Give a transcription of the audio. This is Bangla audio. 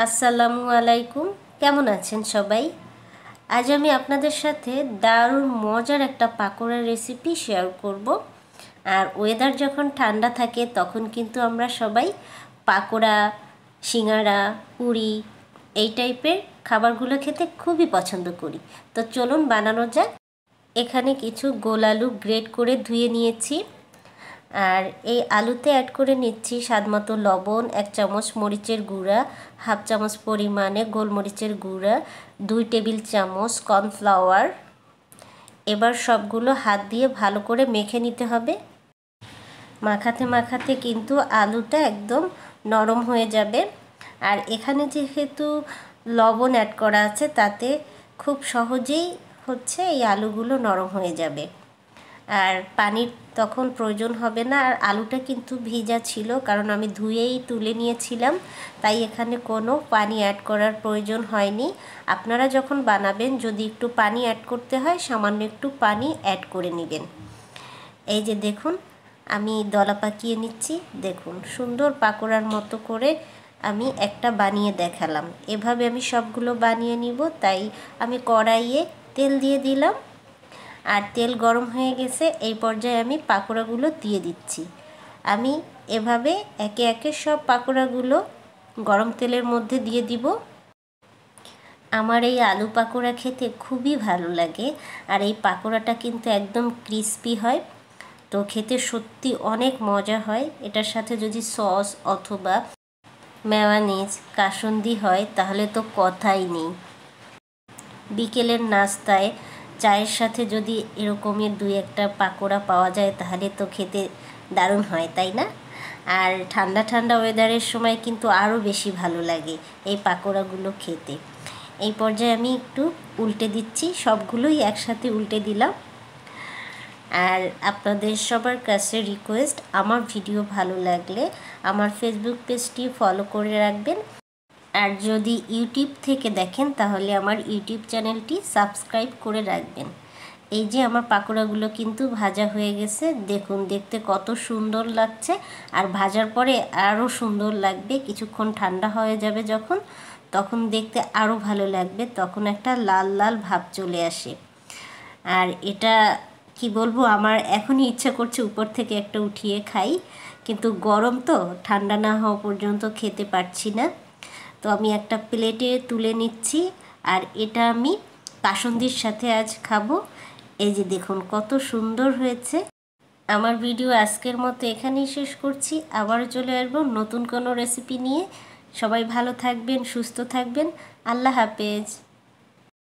আসসালামু আলাইকুম। কেমন আছেন সবাই? আজ আমি আপনাদের সাথে দারুণ মজার একটা পাকোড়ার রেসিপি শেয়ার করব। আর ওয়েদার যখন ঠান্ডা থাকে তখন কিন্তু আমরা সবাই পাকোড়া, সিঙ্গারা, পুরি এই টাইপের খাবারগুলো খেতে খুবই পছন্দ করি। তো চলুন বানানো যাক। এখানে কিছু গোল আলু গ্রেট করে ধুয়ে নিয়েছি। আর এই আলুতে অ্যাড করে নিচ্ছি স্বাদমতো লবণ, 1 চামচ মরিচের গুঁড়া, হাফ চামচ পরিমাণে গোলমরিচের গুঁড়া, 2 টেবিল চামচ কর্নফ্লাওয়ার। এবার সবগুলো হাত দিয়ে ভালো করে মেখে নিতে হবে। মাখাতে মাখাতে কিন্তু আলুটা একদম নরম হয়ে যাবে। আর এখানে যেহেতু লবণ অ্যাড করা আছে তাতে খুব সহজেই এই আলুগুলো নরম হয়ে যাবে। আর পানির তখন প্রয়োজন হবে না। আর আলুটা কিন্তু ভিজা ছিল, কারণ আমি ধুয়েই তুলে নিয়েছিলাম, তাই এখানে কোনো পানি অ্যাড করার প্রয়োজন হয়নি। আপনারা যখন বানাবেন যদি একটু পানি অ্যাড করতে হয় সামান্য একটু পানি অ্যাড করে নেবেন। এই যে দেখুন, আমি দলা পাকিয়ে নিচ্ছি। দেখুন সুন্দর পাকোড়ার মতো করে আমি একটা বানিয়ে দেখালাম। এভাবে আমি সবগুলো বানিয়ে নিব। তাই আমি কড়াইয়ে তেল দিয়ে দিলাম। আর তেল গরম হয়ে গেছে। এই পর্যায়ে আমি পাকোড়াগুলো দিয়ে দিচ্ছি। আমি এভাবে একে একে সব পাকোড়াগুলো গরম তেলের মধ্যে দিয়ে দিব। আমার এই আলু পাকোড়া খেতে খুবই ভালো লাগে। আর এই পাকোড়াটা কিন্তু একদম ক্রিস্পি হয়, তো খেতে সত্যি অনেক মজা হয়। এটার সাথে যদি সস অথবা মেয়োনিজ, কাসুন্দি হয় তাহলে তো কথাই নেই। বিকেলের নাস্তায় চায়ের সাথে যদি এরকমের 2-1টা পাকোড়া পাওয়া যায় তাহলে তো খেতে দারুণ হয়, তাই না? আর ঠান্ডা ঠান্ডা ওয়েদারের সময় কিন্তু আরও বেশি ভালো লাগে এই পাকোড়াগুলো খেতে। এই পর্যায়ে আমি একটু উল্টে দিচ্ছি, সবগুলোই একসাথে উল্টে দিলাম। আর আপনাদের সবার কাছে রিকোয়েস্ট, আমার ভিডিও ভালো লাগলে আমার ফেসবুক পেজটি ফলো করে রাখবেন। আর যদি ইউটিউব থেকে দেখেন তাহলে আমার ইউটিউব চ্যানেলটি সাবস্ক্রাইব করে রাখবেন। এই যে আমার পাকোড়াগুলো কিন্তু ভাজা হয়ে গেছে। দেখুন দেখতে কত সুন্দর লাগছে। আর ভাজার পরে আরও সুন্দর লাগবে। কিছুক্ষণ ঠান্ডা হয়ে যাবে যখন, তখন দেখতে আরও ভালো লাগবে। তখন একটা লাল লাল ভাব চলে আসে। আর এটা কি বলবো, আমার এখনই ইচ্ছা করছে উপর থেকে একটা উঠিয়ে খাই, কিন্তু গরম তো, ঠান্ডা না হওয়া পর্যন্ত খেতে পারছি না। তো আমি একটা প্লেটে তুলে নিচ্ছি। আর এটা আমি কাসুন্দির সাথে আজ খাবো। এই যে দেখুন কত সুন্দর হয়েছে। আমার ভিডিও আজকের মতো এখানেই শেষ করছি। আবারও চলে আসবো নতুন কোনো রেসিপি নিয়ে। সবাই ভালো থাকবেন, সুস্থ থাকবেন। আল্লাহ হাফেজ।